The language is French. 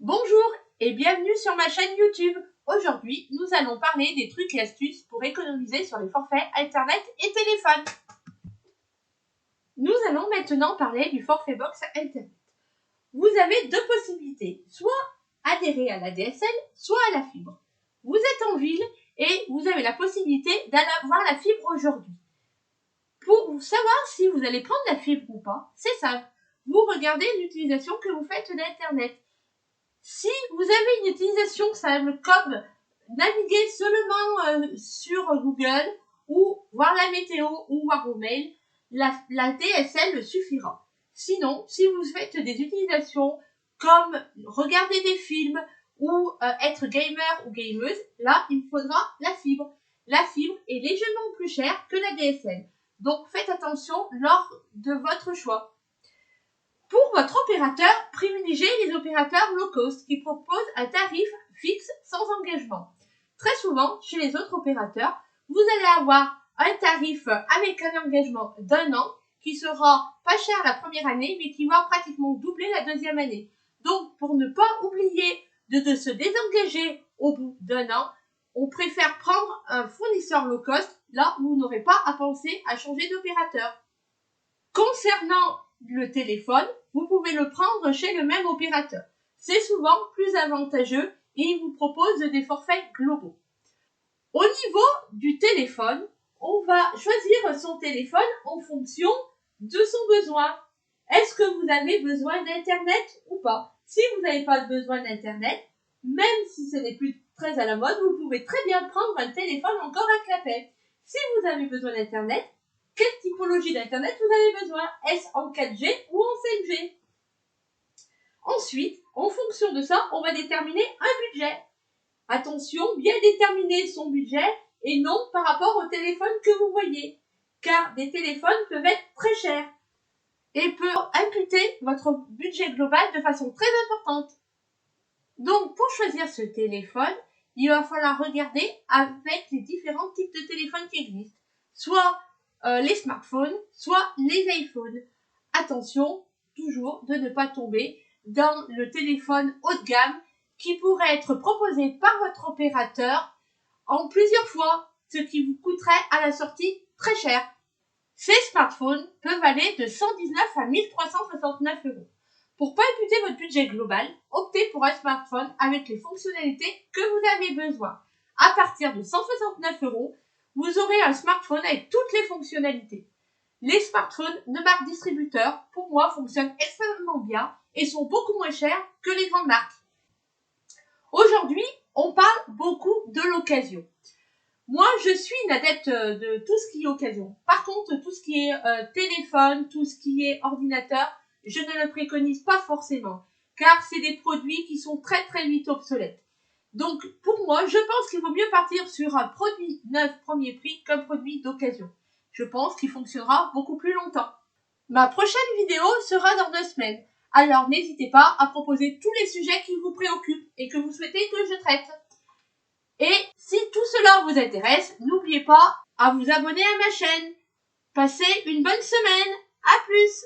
Bonjour et bienvenue sur ma chaîne YouTube. Aujourd'hui, nous allons parler des trucs et astuces pour économiser sur les forfaits Internet et téléphone. Nous allons maintenant parler du forfait box Internet. Vous avez deux possibilités, soit adhérer à la DSL, soit à la fibre. Vous êtes en ville et vous avez la possibilité d'aller voir la fibre aujourd'hui. Pour savoir si vous allez prendre la fibre ou pas, c'est simple. Vous regardez l'utilisation que vous faites d'Internet. Si vous avez une utilisation simple comme naviguer seulement sur Google ou voir la météo ou voir vos mails, la DSL suffira. Sinon, si vous faites des utilisations comme regarder des films ou être gamer ou gameuse, là, il faudra la fibre. La fibre est légèrement plus chère que la DSL. Donc, faites attention lors de votre choix. Pour votre opérateur, privilégiez les opérateurs low cost qui proposent un tarif fixe sans engagement. Très souvent, chez les autres opérateurs, vous allez avoir un tarif avec un engagement d'1 an qui sera pas cher la première année, mais qui va pratiquement doubler la deuxième année. Donc, pour ne pas oublier de se désengager au bout d'1 an, on préfère prendre un fournisseur low cost là où vous n'aurez pas à penser à changer d'opérateur. Concernant le téléphone, vous pouvez le prendre chez le même opérateur. C'est souvent plus avantageux et il vous propose des forfaits globaux. Au niveau du téléphone, on va choisir son téléphone en fonction de son besoin. Est-ce que vous avez besoin d'Internet ou pas? Si vous n'avez pas besoin d'Internet, même si ce n'est plus très à la mode, vous pouvez très bien prendre un téléphone encore à clapet. Si vous avez besoin d'Internet, quelle typologie d'Internet vous avez besoin? Est-ce en 4G ou en 5G? Ensuite, en fonction de ça, on va déterminer un budget. Attention, bien déterminer son budget et non par rapport au téléphone que vous voyez, car des téléphones peuvent être très chers et peuvent imputer votre budget global de façon très importante. Donc, pour choisir ce téléphone, il va falloir regarder avec les différents types de téléphones qui existent, soit les smartphones, soit les iPhones. Attention, toujours, de ne pas tomber dans le téléphone haut de gamme qui pourrait être proposé par votre opérateur en plusieurs fois, ce qui vous coûterait à la sortie très cher. Ces smartphones peuvent aller de 119 à 1369 euros. Pour pas imputer votre budget global, optez pour un smartphone avec les fonctionnalités que vous avez besoin. À partir de 169 euros, vous aurez un smartphone avec toutes les fonctionnalités. Les smartphones de marque distributeur, pour moi, fonctionnent extrêmement bien et sont beaucoup moins chers que les grandes marques. Aujourd'hui, on parle beaucoup de l'occasion. Moi, je suis une adepte de tout ce qui est occasion. Par contre, tout ce qui est téléphone, tout ce qui est ordinateur, je ne le préconise pas forcément, car c'est des produits qui sont très très vite obsolètes. Donc, pour moi, je pense qu'il vaut mieux partir sur un produit neuf premier prix qu'un produit d'occasion. Je pense qu'il fonctionnera beaucoup plus longtemps. Ma prochaine vidéo sera dans 2 semaines. Alors, n'hésitez pas à proposer tous les sujets qui vous préoccupent et que vous souhaitez que je traite. Et si tout cela vous intéresse, n'oubliez pas à vous abonner à ma chaîne. Passez une bonne semaine. À plus!